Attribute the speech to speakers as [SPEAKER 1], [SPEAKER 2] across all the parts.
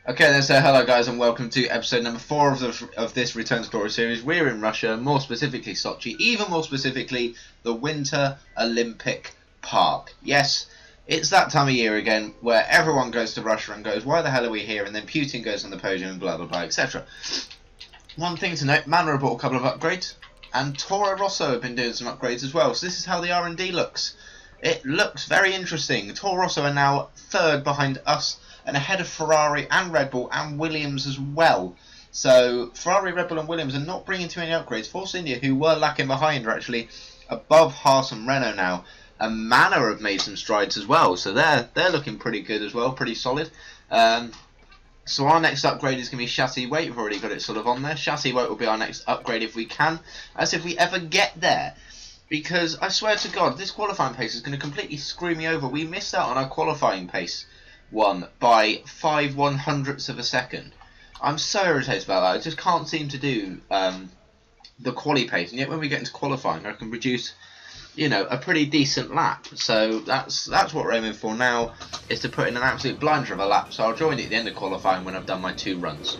[SPEAKER 1] Okay, then so hello guys and welcome to episode number 4 of this Return to Glory series. We're in Russia, more specifically Sochi, even more specifically the Winter Olympic Park. Yes, it's that time of year again where everyone goes to Russia and goes, why the hell are we here? And then Putin goes on the podium and blah blah blah, etc. One thing to note, Manor have bought a couple of upgrades and Toro Rosso have been doing some upgrades as well. So this is how the R&D looks. It looks very interesting. Toro Rosso are now third behind us and ahead of Ferrari and Red Bull and Williams as well. So Ferrari, Red Bull and Williams are not bringing too many upgrades. Force India, who were lacking behind, are actually above Haas and Renault now. And Manor have made some strides as well. So they're looking pretty good as well, pretty solid. So our next upgrade is going to be chassis weight. We've already got it sort of on there. Chassis weight will be our next upgrade if we can, as if we ever get there. Because I swear to God, this qualifying pace is going to completely screw me over. We missed out on our qualifying pace one by 5/100ths of a second. I'm so irritated about that. I just can't seem to do the quali pace, and yet when we get into qualifying, I can produce, you know, a pretty decent lap. So that's what we're aiming for now, is to put in an absolute blinder of a lap. So I'll join it at the end of qualifying when I've done my 2 runs.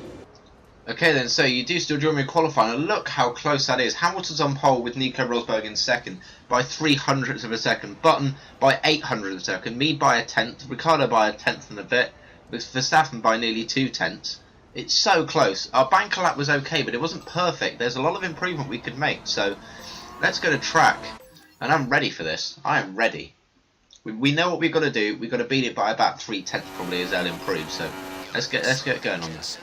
[SPEAKER 1] Okay then, so you do still join me in qualifying, and look how close that is. Hamilton's on pole with Nico Rosberg in second by 300ths of a second, Button by 800ths of a second, me by a tenth, Ricciardo by a tenth and a bit, with Verstappen by nearly 2 tenths. It's so close. Our banker lap was okay, but it wasn't perfect. There's a lot of improvement we could make, so let's go to track, and I'm ready for this. I am ready. We know what we've got to do. We've got to beat it by about 3 tenths probably as they'll improve, so let's get going on this.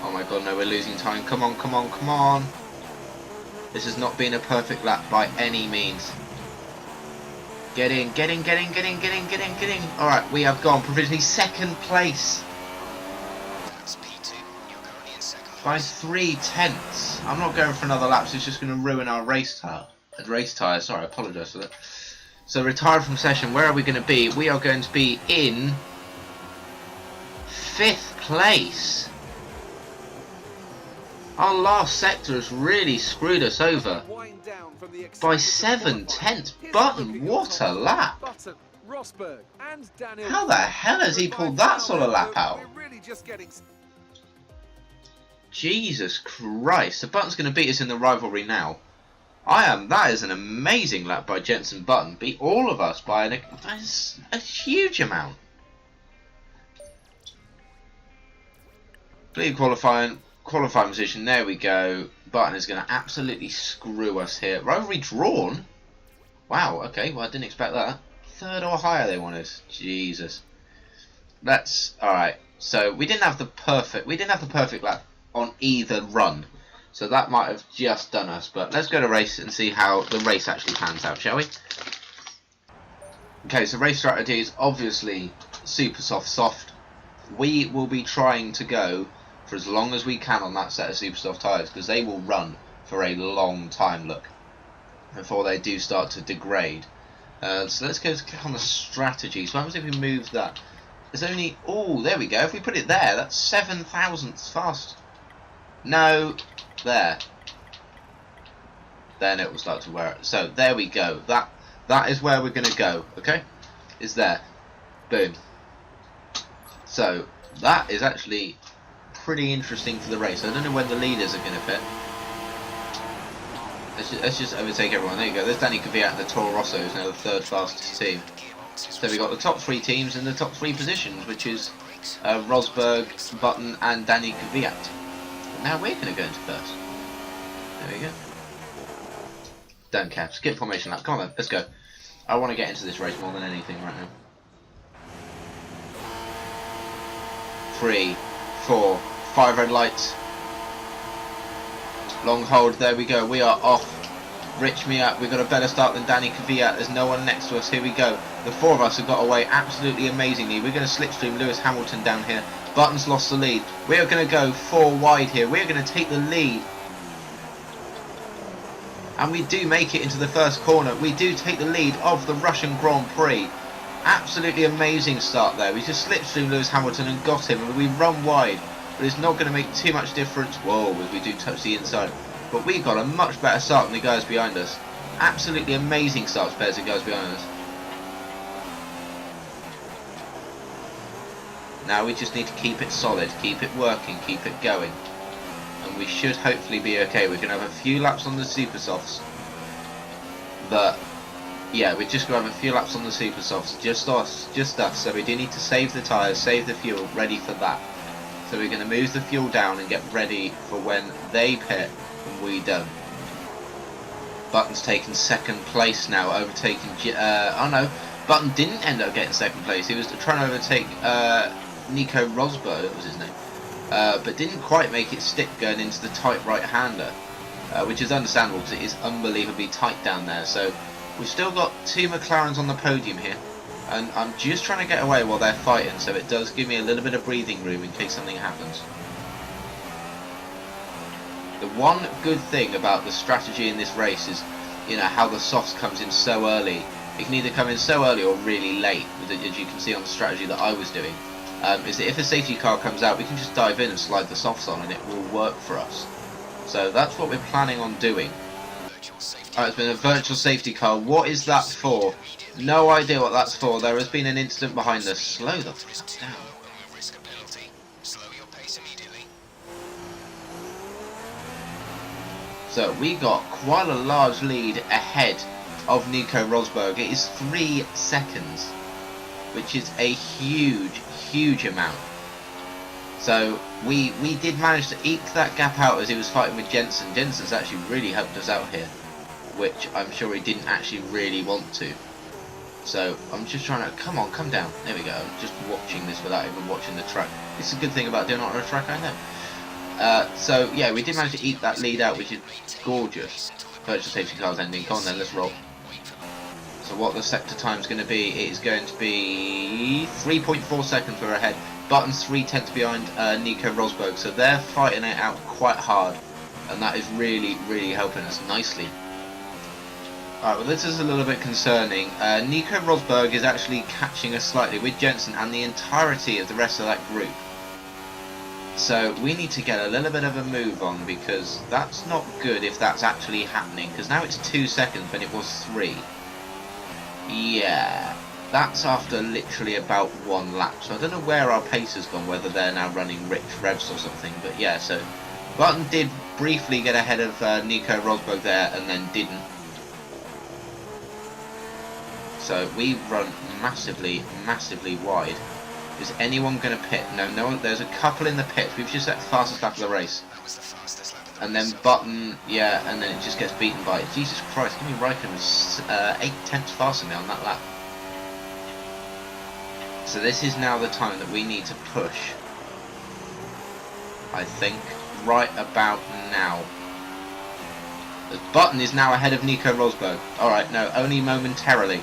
[SPEAKER 1] Oh my god, no, we're losing time. Come on, come on, come on. This has not been a perfect lap by any means. Get in, get in, get in, get in, get in, get in, get in. Alright, we have gone provisionally 2nd place. By 3 tenths. I'm not going for another lap, so it's just going to ruin our race tyre. Sorry, I apologise for that. So, retired from session, where are we going to be? We are going to be in 5th place. Our last sector has really screwed us over by 7 tenths. Button, what a lap! How the hell has he pulled that sort of lap out? Jesus Christ, the Button's going to beat us in the rivalry now. That is an amazing lap by Jenson Button. Beat all of us by a huge amount. Clear qualifying position, there we go. Button is going to absolutely screw us here. Rivalry drawn? Wow, okay, well I didn't expect that. 3rd or higher they wanted. Jesus. Alright, so we didn't have the perfect lap on either run. So that might have just done us, but let's go to race and see how the race actually pans out, shall we? Okay, so race strategy is obviously super soft. We will be trying to go for as long as we can on that set of super soft tyres, because they will run for a long time, look, before they do start to degrade. So let's go click on the strategy. So what happens if we move that? There's only, oh, there we go. If we put it there, that's 7 thousandths fast. No, there. Then it will start to wear it. So there we go. That is where we're going to go, okay? Is there. Boom. So that is actually pretty interesting for the race. I don't know when the leaders are going to fit. Let's just overtake everyone. There you go. There's Danny Kvyat and the Toro Rosso, who's now the 3rd fastest team. So we've got the top 3 teams in the top 3 positions, which is Rosberg, Button and Danny Kvyat. Now we're going to go into 1st. There we go. Don't care. Skip formation lap. Come on then. Let's go. I want to get into this race more than anything right now. 3, 4, 5 red lights. Long hold, there we go. We are off. Rich me up. We've got a better start than Danny Kvyat. There's no one next to us. Here we go. The 4 of us have got away absolutely amazingly. We're going to slipstream Lewis Hamilton down here. Button's lost the lead. We are going to go 4 wide here. We're going to take the lead. And we do make it into the 1st corner. We do take the lead of the Russian Grand Prix. Absolutely amazing start there. We just slipstreamed Lewis Hamilton and got him, and we run wide, but it's not going to make too much difference. Whoa, as we do touch the inside. But we got a much better start than the guys behind us. Absolutely amazing start compared to the guys behind us. Now we just need to keep it solid, keep it working, keep it going. And we should hopefully be okay. We're going to have a few laps on the super softs. But, yeah, we're just going to have a few laps on the super softs. Just us. So we do need to save the tyres, save the fuel, ready for that. So we're going to move the fuel down and get ready for when they pit and we don't. Button's taken second place now, overtaking... oh no, Button didn't end up getting second place. He was trying to overtake Nico Rosberg, that was his name. But didn't quite make it stick going into the tight right-hander. Which is understandable because it is unbelievably tight down there. So we've still got 2 McLarens on the podium here. And I'm just trying to get away while they're fighting, so it does give me a little bit of breathing room in case something happens. The one good thing about the strategy in this race is, you know, how the softs comes in so early. It can either come in so early or really late, as you can see on the strategy that I was doing. Is that if a safety car comes out, we can just dive in and slide the softs on and it will work for us. So that's what we're planning on doing. Alright, it's been a virtual safety car. What is that for? No idea what that's for. There has been an incident behind us. Slow the fuck down. So we got quite a large lead ahead of Nico Rosberg. It is 3 seconds, which is a huge amount. So we did manage to eke that gap out as he was fighting with Jensen. Jensen's actually really helped us out here, which I'm sure he didn't actually really want to. So I'm just trying to, come on, come down. There we go. I'm just watching this without even watching the track. It's a good thing about doing it on a track, I know. So yeah, we did manage to eke that lead out, which is gorgeous. Virtual safety car's ending. Come on then, let's roll. So what the sector time's going to be, it is going to be 3.4 seconds we're ahead. Button's 3/10 behind Nico Rosberg, so they're fighting it out quite hard, and that is really helping us nicely. Alright, well this is a little bit concerning. Nico Rosberg is actually catching us slightly with Jensen and the entirety of the rest of that group. So we need to get a little bit of a move on, because that's not good if that's actually happening, because now it's 2 seconds when it was 3. Yeah, that's after literally about 1 lap, so I don't know where our pace has gone, whether they're now running rich revs or something, but yeah, so Button did briefly get ahead of Nico Rosberg there and then didn't. So we run massively wide. Is anyone going to pit? No, there's a couple in the pits. We've just set the fastest lap of the race. And then Button, yeah, and then it just gets beaten by it. Jesus Christ, Kimi Räikkönen was 8/10 faster than me on that lap. So this is now the time that we need to push. I think right about now. The Button is now ahead of Nico Rosberg. Alright, no, only momentarily.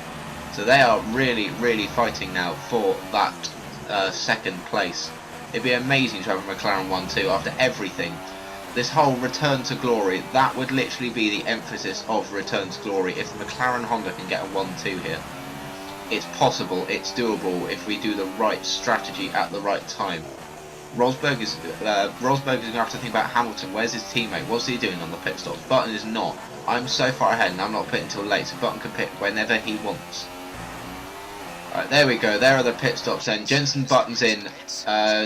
[SPEAKER 1] So they are really fighting now for that second place. It'd be amazing to have a McLaren 1-2 after everything. This whole return to glory, that would literally be the emphasis of return to glory. If the McLaren Honda can get a 1-2 here, it's possible, it's doable if we do the right strategy at the right time. Rosberg is going to have to think about Hamilton. Where's his teammate? What's he doing on the pit stops? Button is not. I'm so far ahead and I'm not pitting until late, so Button can pit whenever he wants. Alright, there we go. There are the pit stops then. Jensen Button's in.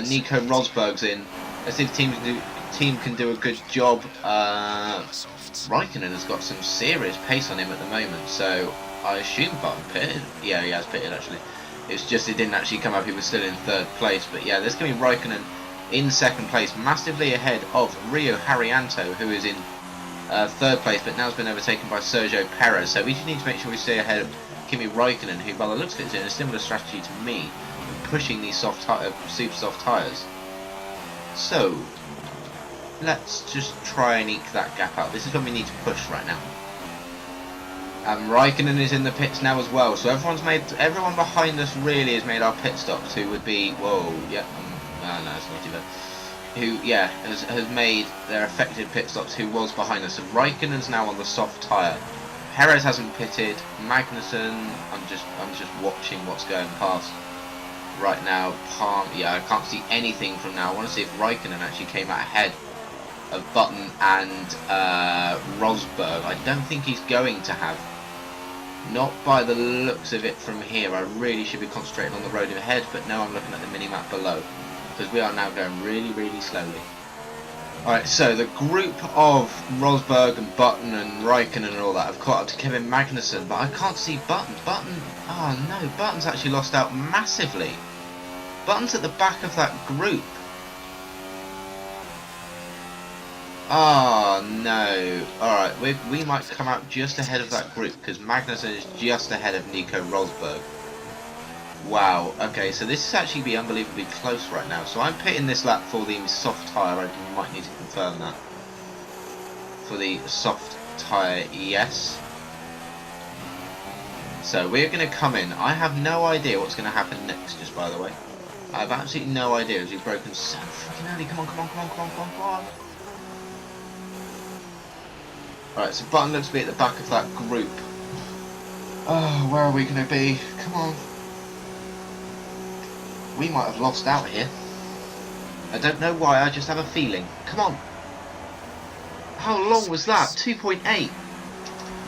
[SPEAKER 1] Nico Rosberg's in. Let's see if the team can do a good job. Räikkönen has got some serious pace on him at the moment, so I assume Button pitted. Yeah, he has pitted actually. It's just it didn't actually come up. He was still in 3rd place, but yeah, there's going to be Räikkönen in 2nd place, massively ahead of Rio Haryanto, who is in 3rd place, but now has been overtaken by Sergio Perez. So we just need to make sure we stay ahead of Kimi Räikkönen, who by the looks of it is in a similar strategy to me, pushing these super soft tyres. So let's just try and eke that gap out. This is when we need to push right now. Räikkönen is in the pits now as well, so everyone behind us really has made our pit stops, who would be, whoa, yeah, no, it's not too bad. Who, yeah, has made their effective pit stops, who was behind us. So Räikkönen's now on the soft tyre. Perez hasn't pitted. Magnussen, I'm just watching what's going past right now. Yeah, I can't see anything from now. I want to see if Räikkönen actually came out ahead of Button and Rosberg. I don't think he's going to have. Not by the looks of it from here. I really should be concentrating on the road ahead, but now I'm looking at the mini-map below, because we are now going really, really slowly. Alright, so the group of Rosberg and Button and Raikkonen and all that have caught up to Kevin Magnussen, but I can't see Button. Oh no, Button's actually lost out massively. Button's at the back of that group. Oh no. Alright, we might come out just ahead of that group, because Magnussen is just ahead of Nico Rosberg. Wow, okay, so this is actually be unbelievably close right now. So I'm pitting this lap for the soft tyre. I might need to confirm that. For the soft tyre, yes. So we're going to come in. I have no idea what's going to happen next, just by the way. I have absolutely no idea, as we've broken so freaking early. Come on. Alright, so Button looks to be at the back of that group. Oh, where are we going to be? Come on. We might have lost out here. I don't know why, I just have a feeling. Come on. How long was that? 2.8.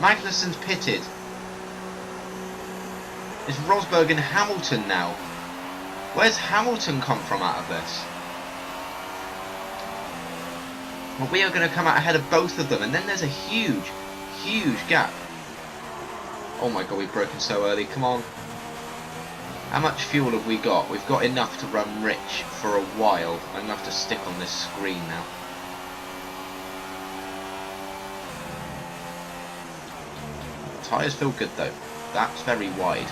[SPEAKER 1] Magnussen's pitted. It's Rosberg and Hamilton now. Where's Hamilton come from out of this? Well, we are going to come out ahead of both of them, and then there's a huge gap. Oh my god, we've broken so early. Come on. How much fuel have we got? We've got enough to run rich for a while. I'm going to have to stick on this screen now. Tyres feel good though. That's very wide.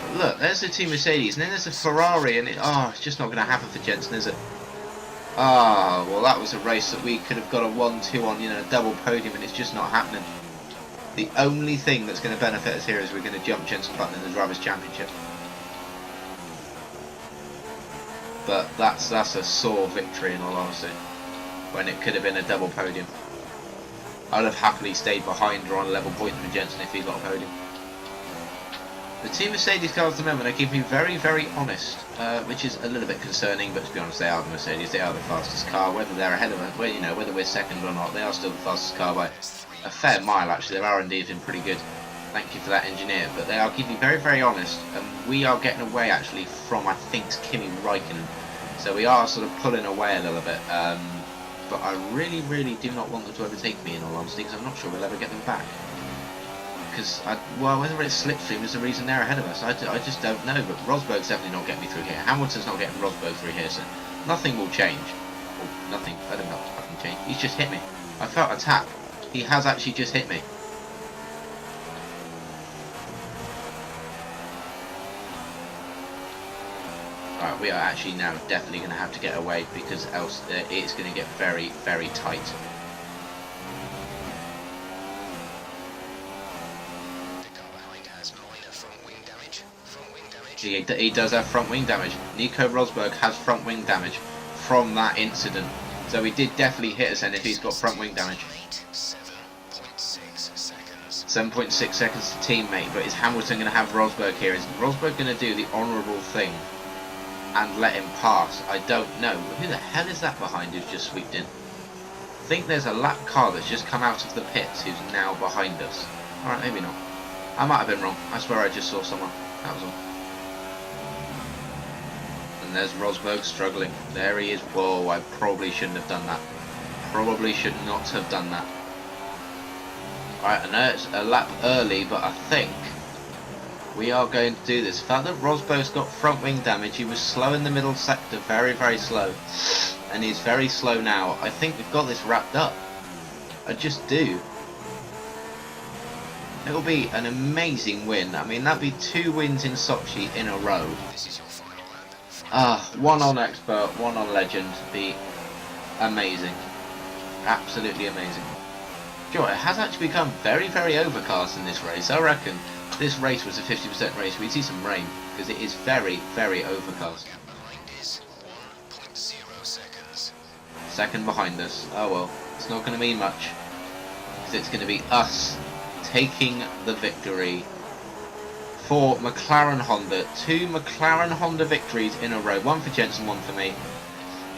[SPEAKER 1] But look, there's the two Mercedes, and then there's a Ferrari, and it's just not going to happen for Jensen, is it? Well, that was a race that we could have got a 1-2 on, a double podium, and it's just not happening. The only thing that's going to benefit us here is we're going to jump Jensen Button in the Drivers' Championship. But that's a sore victory in all honesty, when it could have been a double podium. I'd have happily stayed behind or on a level point with Jensen if he got a podium. The two Mercedes cars at the moment are keeping me very, very honest, which is a little bit concerning, but to be honest, they are the Mercedes, they are the fastest car. Whether they're ahead of us, whether we're second or not, they are still the fastest car by a fair mile actually. Their R&D has been pretty good. Thank you for that, engineer. But they are keeping me very, very honest, and we are getting away actually from, I think, Kimi Raikkonen. So we are sort of pulling away a little bit. But I really, really do not want them to overtake me in all honesty, because I'm not sure we'll ever get them back. Because, whether it's slipstream is the reason they're ahead of us, I just don't know. But Rosberg's definitely not getting me through here. Hamilton's not getting Rosberg through here, so nothing will change. Oh, nothing. I don't know what's fucking changed. He's just hit me. I felt a tap. He has actually just hit me. Alright, we are actually now definitely going to have to get away, because else it's going to get very, very tight. He does have front wing damage. Nico Rosberg has front wing damage from that incident. So he did definitely hit us, and if he's got front wing damage. 7.6 seconds to teammate, but is Hamilton going to have Rosberg here? Is Rosberg going to do the honourable thing and let him pass? I don't know. Who the hell is that behind who's just sweeped in? I think there's a lap car that's just come out of the pits who's now behind us. Alright, maybe not. I might have been wrong. I swear I just saw someone. That was all. And there's Rosberg struggling. There he is. Whoa, I probably shouldn't have done that. Probably should not have done that. Alright, I know it's a lap early, but I think we are going to do this. The fact that Rosberg's got front wing damage, he was slow in the middle sector, very, very slow. And he's very slow now. I think we've got this wrapped up. I just do. It'll be an amazing win. I mean, that'd be 2 wins in Sochi in a row. One on Expert, one on Legend. Be amazing. Absolutely amazing. Do you know what, it has actually become very, very overcast in this race. I reckon this race was a 50% race. We'd see some rain, because it is very, very overcast. Second behind us. Oh well, it's not going to mean much, because it's going to be us taking the victory for McLaren Honda. 2 McLaren Honda victories in a row. One for Jensen, one for me.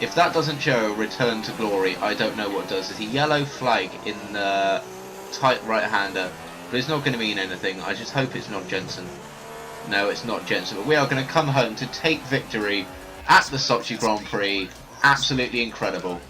[SPEAKER 1] If that doesn't show a return to glory, I don't know what does. There's a yellow flag in the tight right-hander. but it's not going to mean anything. I just hope it's not Jensen. No, it's not Jensen, but we are going to come home to take victory at the Sochi Grand Prix. Absolutely incredible.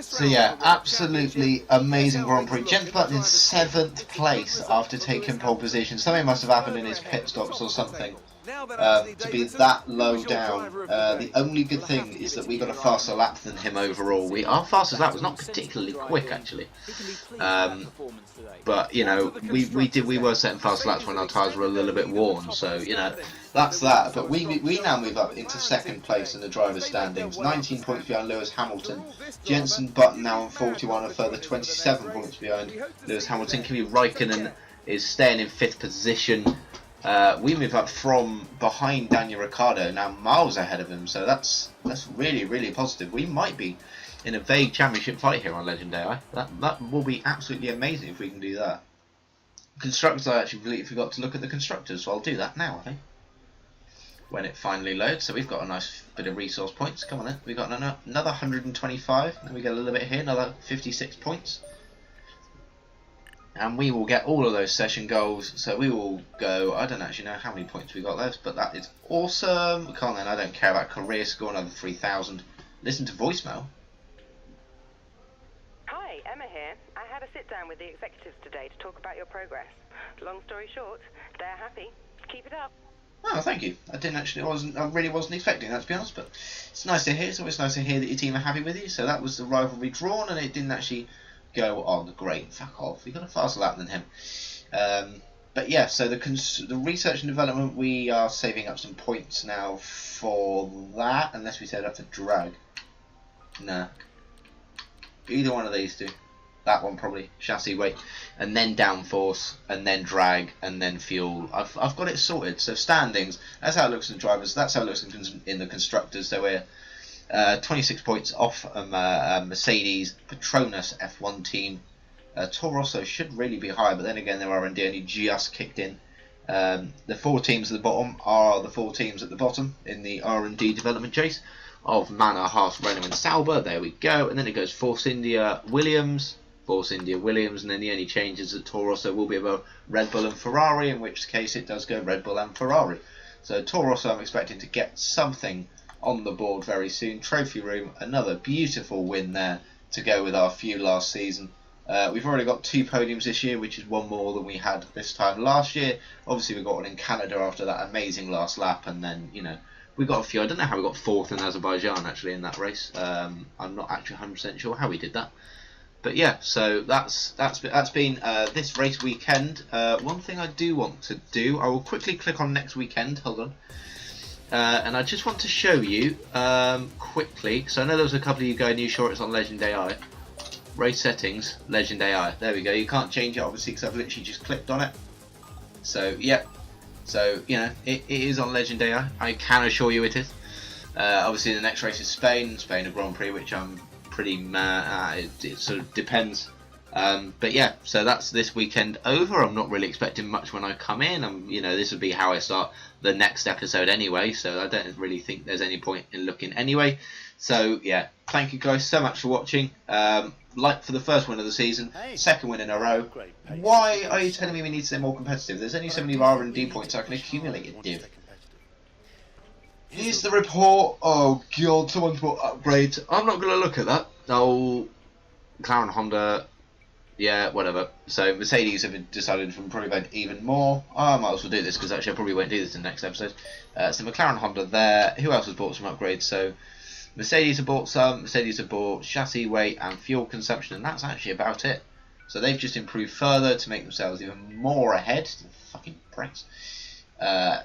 [SPEAKER 1] So yeah, absolutely amazing Grand Prix. Jensen Button in 7th place after taking pole position. Something must have happened in his pit stops or something to be that low down. The only good thing is that we got a faster lap than him overall. Our fastest lap was not particularly quick actually, but you know we were setting fast laps when our tyres were a little bit worn. So you know that's that. But we now move up into 2nd place in the drivers' standings, 19 points behind Lewis Hamilton. Jensen Button now on 41, a further 27 points behind Lewis Hamilton. Kimi Raikkonen is staying in 5th position. We move up from behind Daniel Ricciardo, now miles ahead of him, so that's really, really positive. We might be in a vague championship fight here on Legend AI. That will be absolutely amazing if we can do that. Constructors, I actually completely forgot to look at the constructors, so I'll do that now, I think, when it finally loads. So we've got a nice bit of resource points. Come on then, we've got another 125, then we get a little bit here, another 56 points. And we will get all of those session goals, so we will go, I don't actually know how many points we got left, but that is awesome. Come on then, I don't care about career score, another 3,000. Listen to voicemail.
[SPEAKER 2] Hi, Emma here. I had a sit down with the executives today to talk about your progress. Long story short, they're happy. Keep it up.
[SPEAKER 1] Oh, thank you. I really wasn't expecting that, to be honest, but it's nice to hear. It's always nice to hear that your team are happy with you. So that was the rivalry drawn, and it didn't actually go on. Great, fuck off. We got a faster lap than him. But yeah, so the research and development, we are saving up some points now for that, unless we set up for drag. Nah. Either one of these two. That one probably. Chassis weight, and then downforce, and then drag, and then fuel. I've got it sorted. So standings, that's how it looks in drivers. That's how it looks in the constructors. So we're 26 points off Mercedes, Petronas F1 team. Toro Rosso should really be higher, but then again their R&D only just kicked in. The 4 teams at the bottom are the 4 teams at the bottom in the R&D development chase of Manor, Haas, Renault and Sauber. There we go. And then it goes Force India, Williams, and then the only changes at Toro Rosso will be about Red Bull and Ferrari, in which case it does go Red Bull and Ferrari. So Toro Rosso, I'm expecting to get something on the board very soon. Trophy room, another beautiful win there to go with our few last season. We've already got 2 podiums this year, which is 1 more than we had this time last year. Obviously we got one in Canada after that amazing last lap, and then you know we got a few. I don't know how we got 4th in Azerbaijan actually in that race. I'm not actually 100% sure how we did that. But yeah, so that's been this race weekend. One thing I do want to do, I will quickly click on next weekend. Hold on. And I just want to show you quickly. So I know there was a couple of you guys new shorts on Legend AI. Race settings, Legend AI. There we go. You can't change it obviously because I've literally just clicked on it. So yeah. So you know it is on Legend AI. I can assure you it is. Obviously the next race is Spain a Grand Prix, which I'm pretty it sort of depends. But yeah, so that's this weekend over. I'm not really expecting much when I come in. You know, this would be how I start the next episode anyway, so I don't really think there's any point in looking anyway. So yeah, thank you guys so much for watching. Like for the first win of the season, second win in a row. Why are you telling me we need to stay more competitive? There's only so many R&D points I can accumulate in Div. Here's the report. Oh god, someone's bought upgrades. I'm not going to look at that. Oh, McLaren, Honda, yeah, whatever. So Mercedes have decided to improve it even more. I might as well do this because actually I probably won't do this in the next episode. So McLaren, Honda there. Who else has bought some upgrades? So Mercedes have bought some. Mercedes have bought chassis weight and fuel consumption, and that's actually about it. So they've just improved further to make themselves even more ahead. Fucking pricks.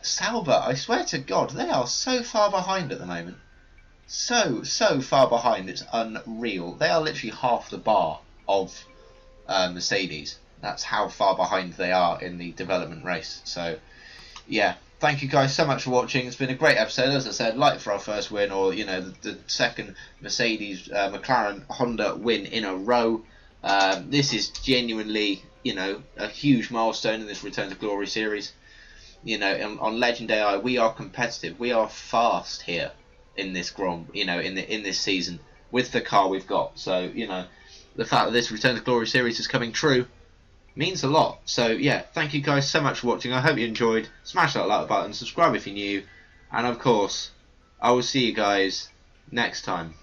[SPEAKER 1] Sauber, I swear to God, they are so far behind at the moment. So far behind, it's unreal. They are literally half the bar of Mercedes. That's how far behind they are in the development race. So, yeah. Thank you guys so much for watching. It's been a great episode. As I said, like for our first win, or the second Mercedes, McLaren, Honda win in a row. This is genuinely, a huge milestone in this Return to Glory series. On Legend AI, we are competitive. We are fast here in this in this season with the car we've got. So the fact that this Return to Glory series is coming true means a lot. So yeah, thank you guys so much for watching. I hope you enjoyed. Smash that like button, subscribe if you're new, and of course, I will see you guys next time.